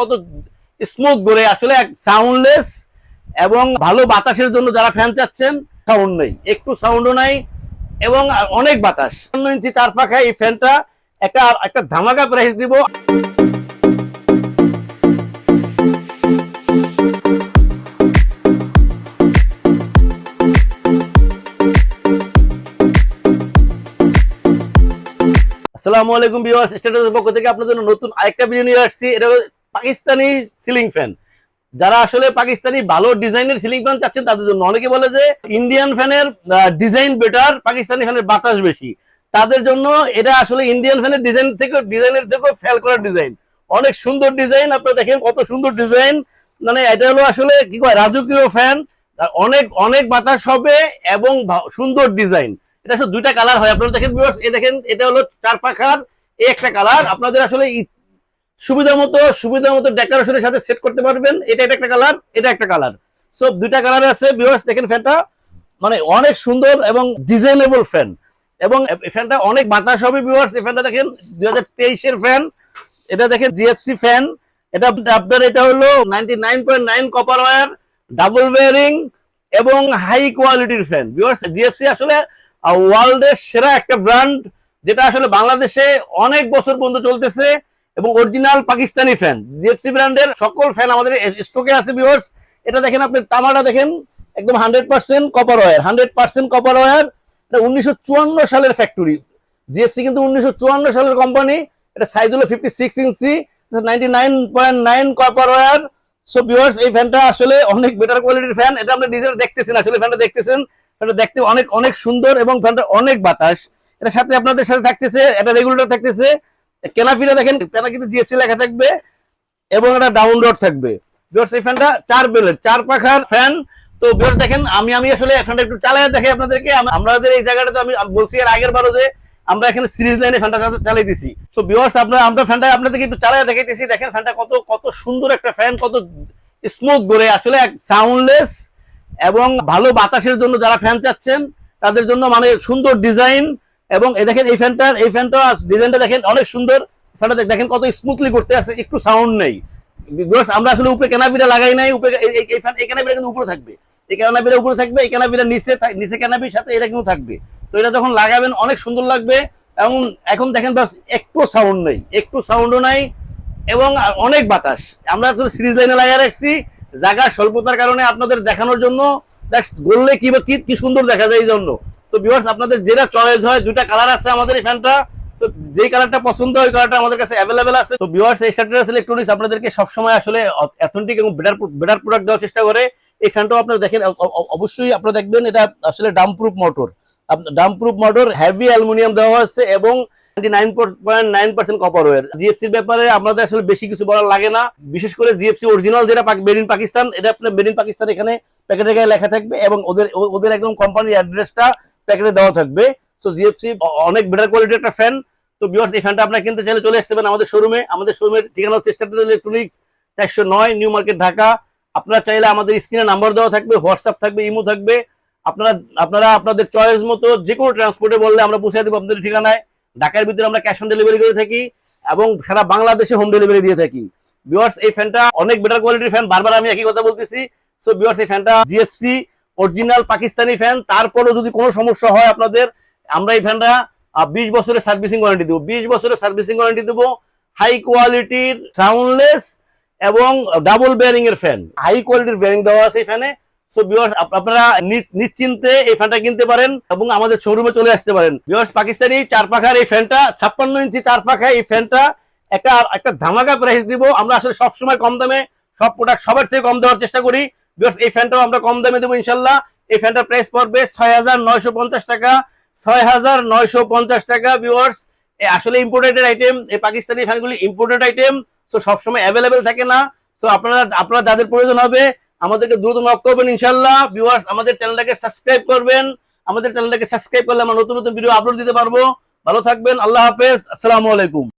কত স্মুথ ঘুরে, আসলে সাউন্ডলেস এবং ভালো বাতাসের জন্য যারা ফ্যান চাচ্ছেন, সাউন্ড নেই, একটু সাউন্ডও নাই এবং অনেক বাতাস। 54 ইঞ্চি 4 পাখা এই ফ্যানটা একটা ধামাকা প্রাইস দিব। আসসালামু আলাইকুম ভিউয়ার্স, স্ট্যাটাসের পক্ষ থেকে আপনাদের জন্য নতুন আরেকটা ভিডিও নিয়ে আসছি। এটা হলো পাকিস্তানি সিলিং ফ্যান। যারা আসলে পাকিস্তানি ভালো ডিজাইনের সিলিং ফ্যান চাচ্ছেন তাদের জন্য। অনেকে বলে যে ইন্ডিয়ান ফ্যানের ডিজাইন বেটার, পাকিস্তানি ফ্যানের বাতাস বেশি। তাদের জন্য এটা আসলে ইন্ডিয়ান ফ্যানের ডিজাইনের থেকেও ফেল করার ডিজাইন। অনেক সুন্দর ডিজাইন, আপনারা দেখেন কত সুন্দর ডিজাইন। মানে এটা হলো আসলে কি কয়, রাজকীয় ফ্যান, অনেক অনেক বাতাস হবে এবং সুন্দর ডিজাইন। এটা আসলে দুইটা কালার হয়, আপনারা দেখেন ভিউয়ার্স, এই দেখেন এটা হলো 4 পাখার এই একটা কালার। আপনাদের আসলে সুবিধা মতো ডেকোরেশনের সাথে সেট করতে পারবেন। এটা একটা কালার, এটা একটা কালার, সব দুইটা কালারে আছে ভিউয়ার্স। দেখেন ফ্যানটা মানে অনেক সুন্দর এবং ডিজাইনেবল ফ্যান, এবং ফ্যানটা অনেক বাতাস হবে ভিউয়ার্স। এই ফ্যানটা দেখেন 2023 এর ফ্যান। এটা দেখেন জিএফসি ফ্যান। এটা আপনার এটা হলো 99.9 কপার ওয়্যার, ডাবল বেয়ারিং এবং হাই কোয়ালিটির ফ্যান ভিউয়ার্স। জিএফসি আসলে ওয়ার্ল্ডের সেরা একটা ব্র্যান্ড, যেটা আসলে বাংলাদেশে অনেক বছর পর্যন্ত চলতেছে এবং অরিজিনাল পাকিস্তানি ফ্যান। জিএফসি ব্র্যান্ডের সকল ফ্যান আমাদের স্টকে আছে ভিউয়ার্স। এটা দেখেন, আপনি তামাটা দেখেন, একদম 100% কপার ওয়্যার, 100% কপার ওয়্যার। এটা 1954 সালের ফ্যাক্টরি। জিএফসি কিন্তু 1954 সালের কোম্পানি। এটা সাইজ হলো 56 ইঞ্চি, 99.9 কপার ওয়্যার। সো ভিউয়ার্স, এই ফ্যানটা আসলে অনেক বেটার কোয়ালিটির ফ্যান। এটা আপনি নিজেরা দেখতেছেন, আসলে ফ্যানটা দেখতেছেন, ফ্যানটা দেখতে অনেক অনেক সুন্দর এবং ফ্যানটা অনেক বাতাস। এটার সাথে আপনাদের সাথে থাকতেছে একটা রেগুলেটর থাকতেছে। কেনাফিটা দেখেন, কেনা কিন্তু জিএফসি লেখা থাকবে এবং একটা ডাউনলোড থাকবে ভিউয়ার্স। এই ফ্যানটা 4 বেলের 4 পাখার ফ্যান। তো ভিউয়ার্স দেখেন, আমি আসলে ফ্যানটা একটু চালায় দেখে আপনাদেরকে। আমাদের এই জায়গাটাতে আমি বলছি এর আগের বারও যে আমরা এখানে সিরিজ লাইনে ফ্যানটা চালাইতেছি। তো ভিউয়ার্স, আমরা ফ্যানটা আপনাদেরকে একটু চালায় দেখাইতেছি। দেখেন ফ্যানটা কত সুন্দর একটা ফ্যান, কত স্মুথ ঘুরে, আসলে সাউন্ডলেস এবং ভালো বাতাসের জন্য যারা ফ্যান চাচ্ছেন তাদের জন্য, মানে সুন্দর ডিজাইন। এবং এই দেখেন এই ফ্যানটা ডিজাইনটা দেখেন অনেক সুন্দর। ফ্যানটা দেখেন কত স্মুথলি করতে আছে, একটু সাউন্ড নেই। আমরা আসলে উপরে ক্যানাপিটা লাগাই নাই। উপরে এই ফ্যান, এই ক্যানাপিটা কিন্তু উপরে থাকবে, এই ক্যানাপিটা উপরে থাকবে, এই ক্যানাপিটা নিচে ক্যানাপির সাথে এটা কিন্তু থাকবে। তো এটা যখন লাগাবেন অনেক সুন্দর লাগবে। এবং এখন দেখেন বাস একটু সাউন্ড নেই, একটু সাউন্ডও নাই এবং অনেক বাতাস। আমরা আসলে সিরিজ লাইনে লাগিয়ে রাখছি, জায়গা স্বল্পতার কারণে আপনাদের দেখানোর জন্য। বললে কি সুন্দর দেখা যায় এই জন্য। তো ভিউয়ার্স, আপনাদের যেটা চয়েস হয়, দুইটা কালার আছে আমাদের এই ফ্যানটা। তো যেই কালারটা পছন্দ হয়, কালারটা আমাদের কাছে অ্যাভেলেবেল আছে। তো ভিউয়ার্স, এই স্টারটাস ইলেকট্রনিক্স আপনাদেরকে সবসময় আসলে অথেন্টিক এবং বেটার প্রোডাক্ট দেওয়ার চেষ্টা করে। এই ফ্যানটাও আপনারা দেখেন, অবশ্যই আপনারা দেখবেন এটা আসলে ডাম্পপ্রুফ মোটর, হেভি অ্যালুমিনিয়াম দেওয়া হচ্ছে এবং 99.9% কপার ওয়্যার। জিএফসির ব্যাপারে আমাদের আসলে বেশি কিছু বলার লাগে না। বিশেষ করে জিএফসি অরিজিনাল যেটা মেড ইন পাকিস্তান, এটা আপনার মেড ইন পাকিস্তান এখানে প্যাকেটে গায়ে লেখা থাকবে এবং ওদের একদম কোম্পানির অ্যাড্রেসটা প্যাকেটে দেওয়া থাকবে। সো জিএফসি অনেক বেটার কোয়ালিটির একটা ফ্যান। তো ভিউয়ার্স, এই ফ্যানটা আপনারা কিনতে চাইলে চলে আসতে পারেন আমাদের শোরুমে। আমাদের শোরুমের ঠিকানা হচ্ছে স্টারটাস ইলেকট্রনিক্স, 409 নিউ মার্কেট, ঢাকা। আপনারা চাইলে আমাদের স্ক্রিনে নাম্বার দেওয়া থাকবে, হোয়াটসঅ্যাপ থাকবে, ইমো থাকবে। আপনারা আপনাদের চয়েস মতো যে কোনো ট্রান্সপোর্টে বললে আমরা পৌঁছে দেবো আপনাদের ঠিকানায়। ঢাকার ভিতরে আমরা ক্যাশ অন ডেলিভারি করে থাকি এবং সারা বাংলাদেশে হোম ডেলিভারি দিয়ে থাকি। ভিউয়ার্স, এই ফ্যানটা অনেক বেটার কোয়ালিটির ফ্যান, বারবার আমি একই কথা বলতেছি। সো ভিউয়ার্স, এই ফ্যানটা জিএফসি অরিজিনাল পাকিস্তানি ফ্যান। তারপরেও যদি কোনো সমস্যা হয় আপনাদের, আমরা এই ফ্যানটা 20 বছরের সার্ভিসিং ওয়ারেন্টি দেবো। 20 বছরের সার্ভিসিং ওয়ারেন্টি দেবো। হাই কোয়ালিটির সাউন্ডলেস এবং ডাবল বেয়ারিং এর ফ্যান, হাই কোয়ালিটির বেয়ারিং দেওয়া আছে এই ফ্যানে। সো ভিউয়ার্স, আপনারা নিশ্চিন্তে এই ফ্যানটা কিনতে পারেন এবং আমাদের শোরুমে চলে আসতে পারেন। ভিউয়ার্স, পাকিস্তানি 4 পাখার এই ফ্যানটা, 56 ইঞ্চি 4 পাখা এই ফ্যানটা একটা ধামাকা প্রাইস দিব। আমরা আসলে সবসময় কম দামে সব প্রোডাক্ট সবার থেকে কম দেওয়ার চেষ্টা করি। ভিউয়ার্স, এই ফ্যানটাও আমরা কম দামে দেবো ইনশাল্লাহ। এই ফ্যানটার প্রাইস পড়বে 6,950 টাকা, 6,950 টাকা। ভিউয়ার্স, আসলে ইম্পোর্টেড আইটেম, এই পাকিস্তানি ফ্যানগুলি ইম্পোর্টেড আইটেম। সো সবসময় অ্যাভেলেবেল থাকে না। সো আপনারা যাদের প্রয়োজন হবে আমাদেরকে দ্রুত নক করবেন ইনশাল্লাহ। ভিউয়ার্স, আমাদের চ্যানেলটাকে সাবস্ক্রাইব করবেন। আমাদের চ্যানেলটাকে সাবস্ক্রাইব করলে আমরা নতুন নতুন ভিডিও আপলোড দিতে পারবো। ভালো থাকবেন, আল্লাহ হাফেজ, আসসালামু আলাইকুম।